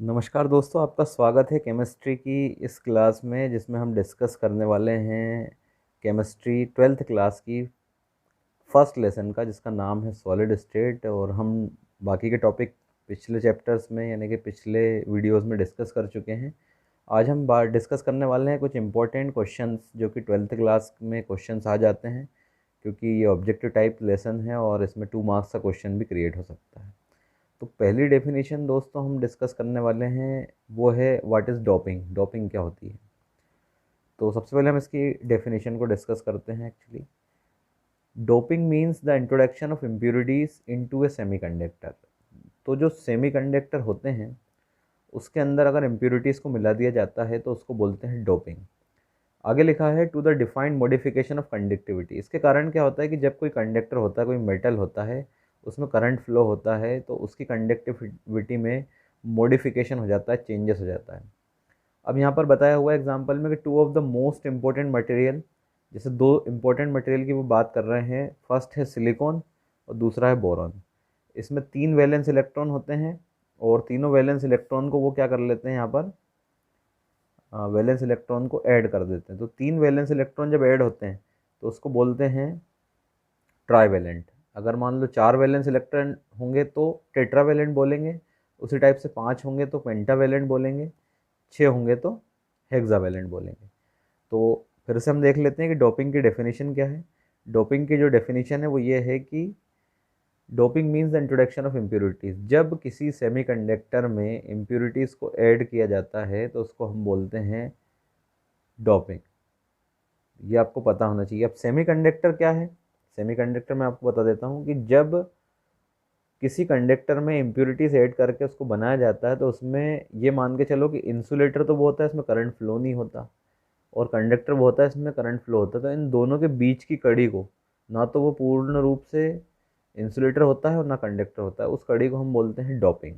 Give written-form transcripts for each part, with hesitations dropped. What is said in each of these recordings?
नमस्कार दोस्तों, आपका स्वागत है केमिस्ट्री की इस क्लास में जिसमें हम डिस्कस करने वाले हैं केमिस्ट्री ट्वेल्थ क्लास की फर्स्ट लेसन का, जिसका नाम है सॉलिड स्टेट। और हम बाकी के टॉपिक पिछले चैप्टर्स में यानी कि पिछले वीडियोस में डिस्कस कर चुके हैं। आज हम बात डिस्कस करने वाले हैं कुछ इंपॉर्टेंट क्वेश्चंस जो कि ट्वेल्थ क्लास में क्वेश्चंस आ जाते हैं, क्योंकि ये ऑब्जेक्टिव टाइप लेसन है और इसमें 2 मार्क्स का क्वेश्चन भी क्रिएट हो सकता है। तो पहली डेफिनेशन दोस्तों हम डिस्कस करने वाले हैं वो है व्हाट इज़ डोपिंग। डोपिंग क्या होती है? तो सबसे पहले हम इसकी डेफिनेशन को डिस्कस करते हैं। Actually doping means the introduction of impurities into A semiconductor. तो जो सेमीकंडक्टर होते हैं उसके अंदर अगर इम्प्योरिटीज़ को मिला दिया जाता है तो उसको बोलते हैं डोपिंग। आगे लिखा है to the defined modification of conductivity. इसके कारण क्या होता है कि जब कोई कंडक्टर होता है, कोई मेटल होता है, उसमें करंट फ्लो होता है तो उसकी कंडक्टिविटी में मॉडिफिकेशन हो जाता है, चेंजेस हो जाता है। अब यहाँ पर बताया हुआ एग्जांपल में कि two of the most important material, जैसे दो इंपॉर्टेंट मटेरियल की वो बात कर रहे हैं। फर्स्ट है सिलिकॉन और दूसरा है बोरॉन। इसमें 3 वैलेंस इलेक्ट्रॉन होते हैं और तीनों वैलेंस इलेक्ट्रॉन को वो क्या कर लेते हैं, यहाँ पर वैलेंस इलेक्ट्रॉन को ऐड कर देते हैं। तो 3 वैलेंस इलेक्ट्रॉन जब ऐड होते हैं तो उसको बोलते हैं ट्राईवैलेंट। अगर मान लो 4 वैलेंस इलेक्ट्रॉन होंगे तो टेट्रावैलेंट बोलेंगे, उसी टाइप से 5 होंगे तो पेंटावैलेंट बोलेंगे, 6 होंगे तो हेक्सावैलेंट बोलेंगे। तो फिर से हम देख लेते हैं कि डोपिंग की डेफिनेशन क्या है। डोपिंग की जो डेफिनेशन है वो ये है कि doping means the introduction of impurities. जब किसी सेमीकंडक्टर में इम्प्योरिटीज़ को ऐड किया जाता है तो उसको हम बोलते हैं डोपिंग। ये आपको पता होना चाहिए। अब सेमीकंडक्टर क्या है? सेमीकंडक्टर मैं आपको बता देता हूँ कि जब किसी कंडक्टर में इम्प्योरिटीज ऐड करके उसको बनाया जाता है तो उसमें ये मान के चलो कि इंसुलेटर तो वो होता है, इसमें करंट फ्लो नहीं होता, और कंडक्टर वो होता है, इसमें करंट फ्लो होता है। तो इन दोनों के बीच की कड़ी को, ना तो वो पूर्ण रूप से इंसुलेटर होता है और ना कंडक्टर होता है, उस कड़ी को हम बोलते हैं डोपिंग।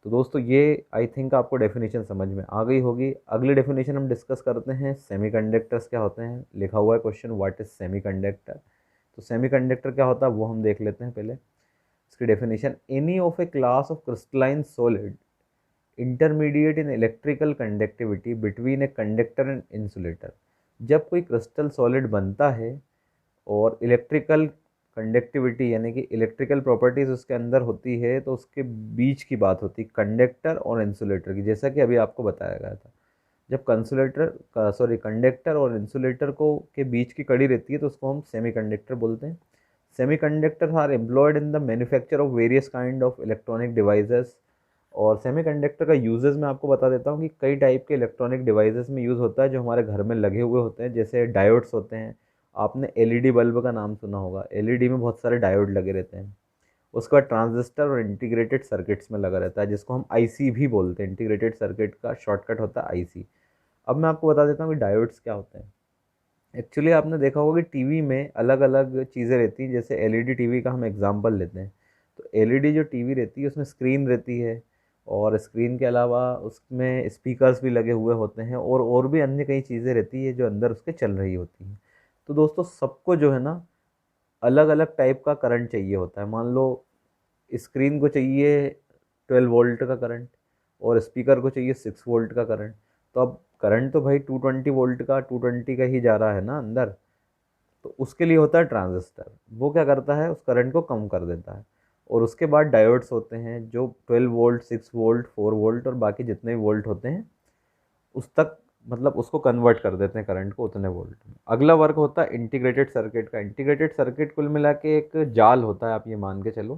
तो दोस्तों ये आई थिंक आपको डेफिनेशन समझ में आ गई होगी। अगली डेफिनेशन हम डिस्कस करते हैं सेमीकंडक्टर्स क्या होते हैं। लिखा हुआ है क्वेश्चन व्हाट इज सेमीकंडक्टर। तो सेमीकंडक्टर क्या होता है वो हम देख लेते हैं पहले। इसकी definition, any of A class of crystalline solid intermediate in electrical conductivity between a conductor and insulator. जब कोई क्रिस्टल सॉलिड बनता है और इलेक्ट्रिकल कंडक्टिविटी यानी कि इलेक्ट्रिकल प्रॉपर्टीज़ उसके अंदर होती है, तो उसके बीच की बात होती है कंडक्टर और इंसुलेटर की, जैसा कि अभी आपको बताया गया था। जब कंडक्टर और इंसुलेटर को के बीच की कड़ी रहती है तो उसको हम सेमीकंडक्टर बोलते हैं। Semiconductors are employed in the manufacture of various kind of electronic devices. और सेमीकंडक्टर का यूजेस मैं आपको बता देता हूँ कि कई टाइप के इलेक्ट्रॉनिक डिवाइसेस में यूज़ होता है जो हमारे घर में लगे हुए होते हैं, जैसे डायोड्स होते हैं। आपने एलईडी बल्ब का नाम सुना होगा, एलईडी में बहुत सारे डायोड लगे रहते हैं। उसके बाद ट्रांजिस्टर और इंटीग्रेटेड सर्किट्स में लगा रहता है, जिसको हम आईसी भी बोलते हैं। इंटीग्रेटेड सर्किट का शॉर्टकट होता है आईसी। अब मैं आपको बता देता हूँ कि डायोड्स क्या होते हैं। एक्चुअली आपने देखा होगा कि टीवी में अलग अलग चीज़ें रहती हैं। जैसे एलईडी टीवी का हम एग्जांपल लेते हैं, तो एलईडी जो टीवी रहती है उसमें स्क्रीन रहती है, और स्क्रीन के अलावा उसमें स्पीकर्स भी लगे हुए होते हैं, और भी अन्य कई चीज़ें रहती है जो अंदर उसके चल रही होती हैं। तो दोस्तों सबको जो है ना अलग अलग टाइप का करंट चाहिए होता है। मान लो स्क्रीन को चाहिए 12 वोल्ट का करंट और स्पीकर को चाहिए 6 वोल्ट का करंट। तो अब करंट तो भाई 220 वोल्ट का 220 का ही जा रहा है ना अंदर। तो उसके लिए होता है ट्रांजिस्टर, वो क्या करता है उस करंट को कम कर देता है। और उसके बाद डायोड्स होते हैं जो 12 वोल्ट, 6 वोल्ट, 4 वोल्ट और बाकी जितने भी वोल्ट होते हैं उस तक, मतलब उसको कन्वर्ट कर देते हैं करंट को उतने वोल्ट में। अगला वर्क होता है इंटीग्रेटेड सर्किट का। इंटीग्रेटेड सर्किट कुल मिला के एक जाल होता है, आप ये मान के चलो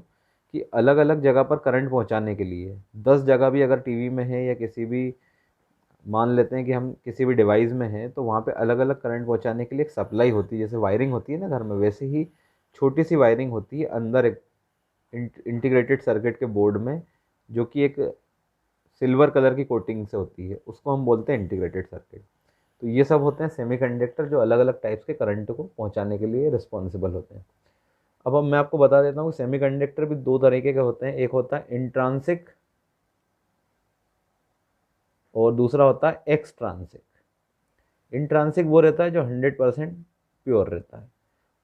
कि अलग अलग जगह पर करंट पहुंचाने के लिए 10 जगह भी अगर टीवी में है या किसी भी, मान लेते हैं कि हम किसी भी डिवाइस में हैं, तो वहाँ पे अलग अलग करंट पहुँचाने के लिए एक सप्लाई होती है। जैसे वायरिंग होती है ना घर में, वैसे ही छोटी सी वायरिंग होती है अंदर एक इंटीग्रेटेड सर्किट के बोर्ड में, जो कि एक सिल्वर कलर की कोटिंग से होती है, उसको हम बोलते हैं इंटीग्रेटेड सर्किट। तो ये सब होते हैं सेमीकंडक्टर जो अलग अलग टाइप्स के करंट को पहुंचाने के लिए रिस्पॉन्सिबल होते हैं। अब मैं आपको बता देता हूँ कि सेमीकंडक्टर भी दो तरीके के होते हैं। एक होता है इंट्रांसिक और दूसरा होता है एक्सट्रांसिक। इंट्रांसिक वो रहता है जो 100% प्योर रहता है,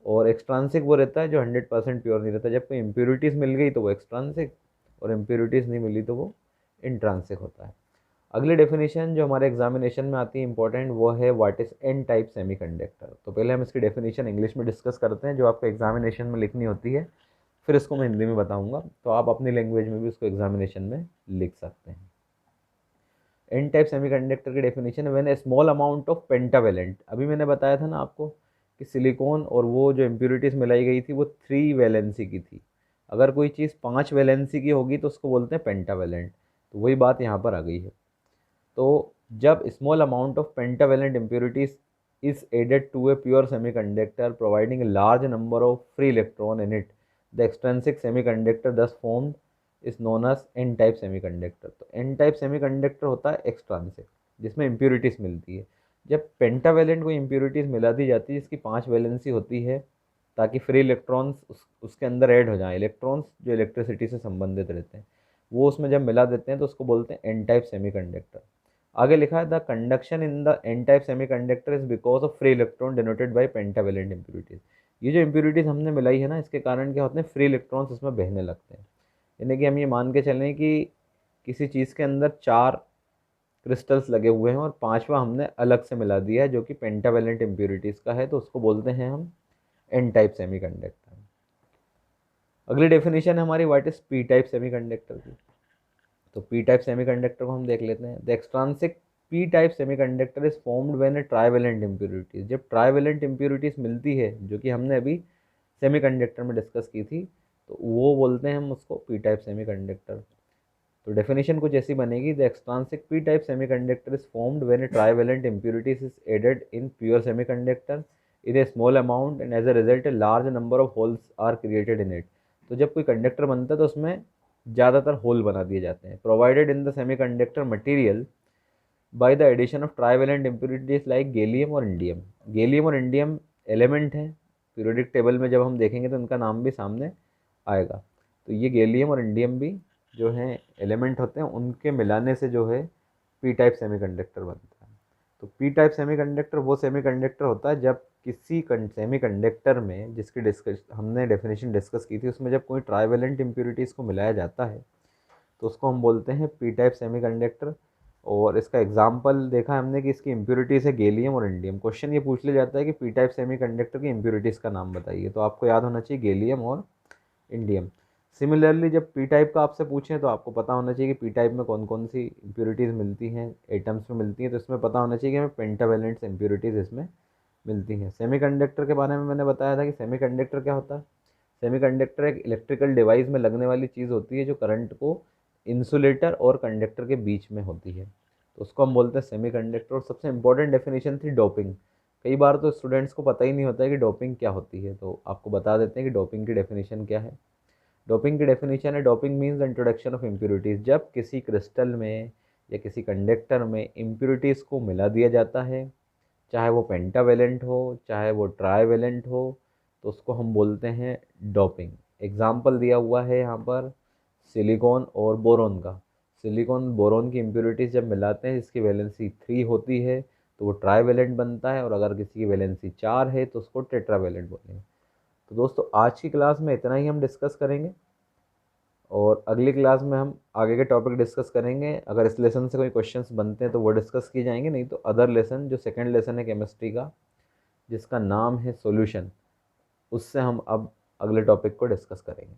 और एक्सट्रांसिक वो रहता है जो 100% प्योर नहीं रहता। जब कोई इम्प्योरिटीज़ मिल गई तो वो एक्सट्रांसिक, और इम्प्योरिटीज़ नहीं मिली तो वो इंट्रांसिक होता है। अगली डेफिनेशन जो हमारे एग्जामिनेशन में आती है इंपॉर्टेंट, वो है what is an type semiconductor. तो पहले हम इसकी डेफिनेशन इंग्लिश में डिस्कस करते हैं जो आपको एग्जामिनेशन में लिखनी होती है, फिर इसको मैं हिंदी में बताऊंगा, तो आप अपनी लैंग्वेज में भी उसको एग्जामिनेशन में लिख सकते हैं। एन टाइप सेमीकंडक्टर की definition, when A small amount of pentavalent, अभी मैंने बताया था ना आपको कि सिलिकॉन और वो जो इम्प्योरिटीज़ मिलाई गई थी वो 3 वैलेंसी की थी। अगर कोई चीज़ 5 वैलेंसी की होगी तो उसको बोलते हैं पेंटावेलेंट। तो वही बात यहाँ पर आ गई है। तो जब small amount of pentavalent impurities is added to a pure semiconductor providing a large number of free electron in it, the extrinsic semiconductor thus formed is known as n type semiconductor। तो n type semiconductor होता है एक्सट्रांसिक, जिसमें impurities मिलती है। जब pentavalent को impurities मिला दी जाती है जिसकी 5 वैलेंसी होती है, ताकि फ्री इलेक्ट्रॉन्स उसके अंदर ऐड हो जाएं, इलेक्ट्रॉन्स जो इलेक्ट्रिसिटी से संबंधित रहते हैं वो उसमें जब मिला देते हैं तो उसको बोलते हैं एन टाइप सेमीकंडक्टर। आगे लिखा है the conduction in the N type semiconductor is because of free electron denoted by pentavalent impurities. ये जो इम्प्योरिटीज हमने मिलाई है ना, इसके कारण क्या होते हैं, फ्री इलेक्ट्रॉन्स इसमें बहने लगते हैं। यानी कि हम ये मान के चलें कि किसी चीज़ के अंदर 4 क्रिस्टल्स लगे हुए हैं और 5वां हमने अलग से मिला दिया है जो कि पेंटावेलेंट इम्प्योरिटीज़ का है, तो उसको बोलते हैं हम एन टाइप सेमीकंडक्टर। अगली डेफिनेशन है हमारी what is P type semiconductor की। तो पी टाइप सेमीकंडक्टर को हम देख लेते हैं। The extrinsic P type semiconductor is formed when a trivalent impurities, जब ट्राइवेलेंट इम्प्योरिटीज मिलती है जो कि हमने अभी सेमीकंडक्टर में डिस्कस की थी, तो वो बोलते हैं हम उसको पी टाइप सेमीकंडक्टर। तो डेफिनेशन कुछ ऐसी बनेगी, the extrinsic P type semiconductor is formed when a trivalent impurities is added in pure semiconductor in a small amount and as a result a large number of holes are created in it. तो जब कोई conductor बनता है तो उसमें ज़्यादातर whole बना दिए जाते हैं। Provided in the semiconductor material by the addition of trivalent impurities like gallium और इंडियम। गैलियम और इंडियम एलिमेंट हैं, पीरियोडिक टेबल में जब हम देखेंगे तो उनका नाम भी सामने आएगा। तो ये गैलियम और इंडियम भी जो हैं एलिमेंट होते हैं, उनके मिलाने से जो है पी टाइप सेमीकंडक्टर बनता है। तो पी टाइप सेमीकंडक्टर वो सेमीकंडक्टर होता है जब किसी सेमीकंडक्टर में, जिसकी डिस्कस हमने डेफिनेशन डिस्कस की थी, उसमें जब कोई ट्राइवेलेंट इम्प्योरिटीज़ को मिलाया जाता है तो उसको हम बोलते हैं पी टाइप सेमीकंडक्टर। और इसका एग्जांपल देखा हमने कि इसकी इम्प्योरिटीज़ है गैलियम और इंडियम। क्वेश्चन ये पूछ लिया जाता है कि पी टाइप सेमीकंडक्टर की इम्प्योरिटीज़ का नाम बताइए, तो आपको याद होना चाहिए गैलियम और इंडियम। सिमिलरली जब पी टाइप का आपसे पूछें तो आपको पता होना चाहिए कि पी टाइप में कौन कौन सी इम्प्योरिटीज़ मिलती हैं, एटम्स में मिलती हैं, तो इसमें पता होना चाहिए कि हमें पेंटावेलेंट्स इम्प्योरिटीज़ इसमें मिलती हैं। सेमीकंडक्टर के बारे में मैंने बताया था कि सेमीकंडक्टर क्या होता है। सेमीकंडक्टर एक इलेक्ट्रिकल डिवाइस में लगने वाली चीज़ होती है जो करंट को इंसुलेटर और कंडक्टर के बीच में होती है, तो उसको हम बोलते हैं सेमीकंडक्टर। और सबसे इंपॉर्टेंट डेफिनेशन थी डोपिंग। कई बार तो स्टूडेंट्स को पता ही नहीं होता है कि डोपिंग क्या होती है, तो आपको बता देते हैं कि डोपिंग की डेफिनेशन क्या है। डोपिंग की डेफिनेशन है, doping means introduction of impurities. जब किसी क्रिस्टल में या किसी कंडक्टर में इम्प्योरिटीज़ को मिला दिया जाता है, चाहे वो पेंटावेलेंट हो चाहे वो ट्राइवेलेंट हो, तो उसको हम बोलते हैं डोपिंग। एग्जाम्पल दिया हुआ है यहाँ पर सिलिकॉन और बोरोन का। सिलिकॉन बोरोन की इम्प्योरिटीज़ जब मिलाते हैं जिसकी वैलेंसी 3 होती है तो वो ट्राइवेलेंट बनता है, और अगर किसी की वैलेंसी 4 है तो उसको टेट्रावेलेंट बोलेंगे। तो दोस्तों आज की क्लास में इतना ही हम डिस्कस करेंगे, और अगली क्लास में हम आगे के टॉपिक डिस्कस करेंगे। अगर इस लेसन से कोई क्वेश्चंस बनते हैं तो वो डिस्कस किए जाएंगे, नहीं तो अदर लेसन जो सेकंड लेसन है केमिस्ट्री का जिसका नाम है सॉल्यूशन, उससे हम अब अगले टॉपिक को डिस्कस करेंगे।